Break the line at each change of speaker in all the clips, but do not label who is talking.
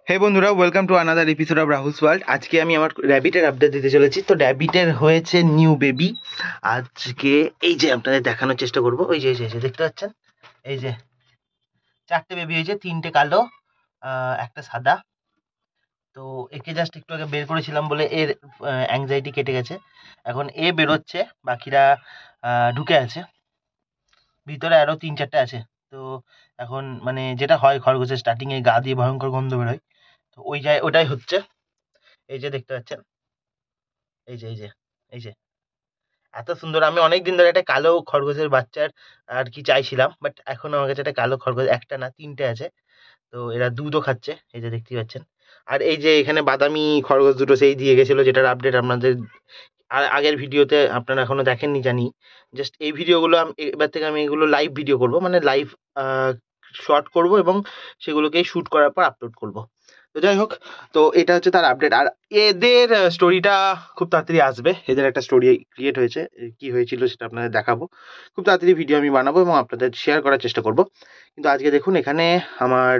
হে বন্ধুরা, welcome to another episode of Rahul's world. আজকে আমি আমার র্যাবিটের আপডেট দিতে চলেছি। তো র্যাবিটের হয়েছে নিউ বেবি। আজকে এই যে আপনাদের দেখানোর চেষ্টা করব। ওই যে দেখতে পাচ্ছেন, এই যে 4টে বেবি হয়েছে, 3টে কালো, একটা সাদা। তো একে জাস্ট একটু আগে বের করেছিলাম বলে এর অ্যাংজাইটি কেটে গেছে। এখন এ বেরোচ্ছে, বাকিরা ঢুকে আছে। ভিতরে আরও 3-4টে আছে। তো এখন মানে যেটা হয় খরগোশের স্টার্টিংয়ে গা দিয়ে ভয়ঙ্কর গন্ধ বেরোয়, তো ওটাই হচ্ছে। এই যে দেখতে পাচ্ছেন, এই যে এত সুন্দর। আমি অনেকদিন ধরে একটা কালো খরগোশের বাচ্চার আর কি চাইছিলাম, বাট এখন আমার কাছে একটা কালো খরগোশ একটা না 3টে আছে। তো এরা দুধও খাচ্ছে, এই যে দেখতেই পাচ্ছেন। আর এই যে এখানে বাদামি খরগোশ দুটো সেই দিয়ে গেছিলো, যেটার আপডেট আপনাদের আগের ভিডিওতে আপনারা এখনো দেখেননি জানি। জাস্ট এই ভিডিওগুলো এবার থেকে আমি এগুলো লাইভ ভিডিও করব, মানে লাইভ শর্ট করব এবং সেগুলোকেই শ্যুট করার পর আপলোড করব। তো যাই হোক, তো এটা হচ্ছে তার আপডেট। আর এদের স্টোরিটা খুব তাড়াতাড়ি আসবে। এদের একটা স্টোরি ক্রিয়েট হয়েছে, কি হয়েছিল সেটা আপনাদের দেখাবো। খুব তাড়াতাড়ি ভিডিও আমি বানাবো এবং আপনাদের শেয়ার করার চেষ্টা করব। কিন্তু আজকে দেখুন, এখানে আমার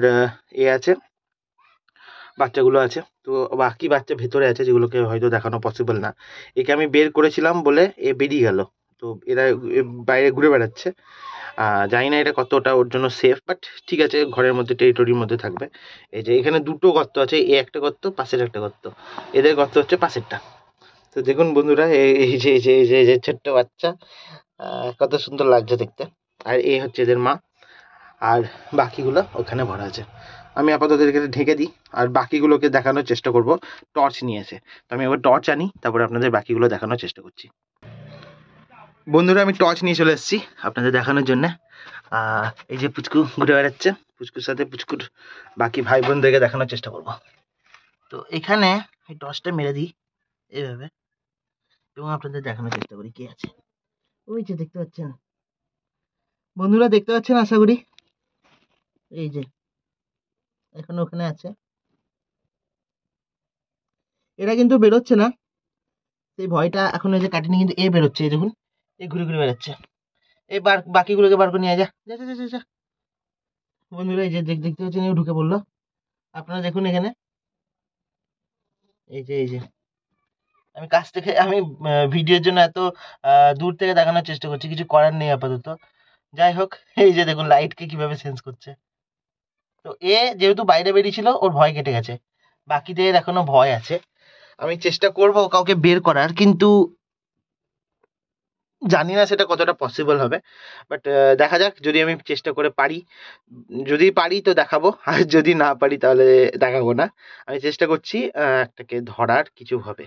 আছে, বাচ্চাগুলো আছে। তো বাকি বাচ্চা ভেতরে আছে, যেগুলোকে হয়তো দেখানো পসিবল না। একে আমি বের করেছিলাম বলে এ বেরিয়ে গেল। তো এরা বাইরে ঘুরে বেড়াচ্ছে। জানি না এটা কতটা ওর জন্য সেফ, বাট ঠিক আছে, ঘরের মধ্যে টেরিটরির মধ্যে থাকবে। এই যে এখানে দুটো গর্ত আছে, একটা গর্ত, পাশের একটা গর্ত। এদের গর্ত হচ্ছে পাশেরটা। তো দেখুন বন্ধুরা, এই যে ছোট্ট বাচ্চা, কত সুন্দর লাগছে দেখতে। আর এই হচ্ছে এদের মা। আর বাকিগুলো ওখানে ভরা আছে। আমি আপাতত এদেরকে ঢেকে দিই, আর বাকিগুলোকে দেখানোর চেষ্টা করব টর্চ নিয়ে এসে। তো আমি এবার টর্চ আনি, তারপরে আপনাদের বাকিগুলো দেখানোর চেষ্টা করছি। বন্ধুরা, আমি টর্চ নিয়ে চলে এসেছি আপনাদের দেখানোর জন্য। এই যে পুচকু ঘুরে বেড়াচ্ছে, পুচকুর সাথে পুচকুর বাকি ভাই বোনদেরকে দেখানোর চেষ্টা করব। তো এখানে এই টর্চটা মেরে দিই এইভাবে, এবং আপনাদের দেখানোর চেষ্টা করি কে আছে। ওই যে দেখতে পাচ্ছেন বন্ধুরা, দেখতে পাচ্ছেন আশা করি। এই যে এখন ওখানে আছে। এরা কিন্তু বেরোচ্ছে না, সেই ভয়টা এখন এই যে কাটেনি, কিন্তু এ বেরোচ্ছে। এই দেখুন, এ ঘুরে ঘুরে বেড়াচ্ছে। এই বাকিগুলোকে বার করে নিয়ে যা যা যা যা যা। বন্ধুরা, এই যে দেখতে পাচ্ছেন, এও ঢুকে পড়লো। আপনারা দেখুন এখানে, এই যে আমি কাছ থেকে আমি ভিডিওর জন্য এত দূর থেকে দেখানোর চেষ্টা করছি, কিছু করার নেই আপাতত। যাই হোক, এই যে দেখুন লাইটকে কিভাবে সেন্স করছে। তো এ যেহেতু বাইরে বেরিয়েছিল, ওর ভয় কেটে গেছে। বাকিদের এখনো ভয় আছে। আমি চেষ্টা করব কাউকে বের করার, কিন্তু জানি না সেটা কতটা পসিবল হবে। বাট দেখা যাক, যদি আমি চেষ্টা করে পারি। যদি পারি তো দেখাবো, আর যদি না পারি তাহলে দেখাবো না। আমি চেষ্টা করছি একটাকে ধরার কিছুভাবে।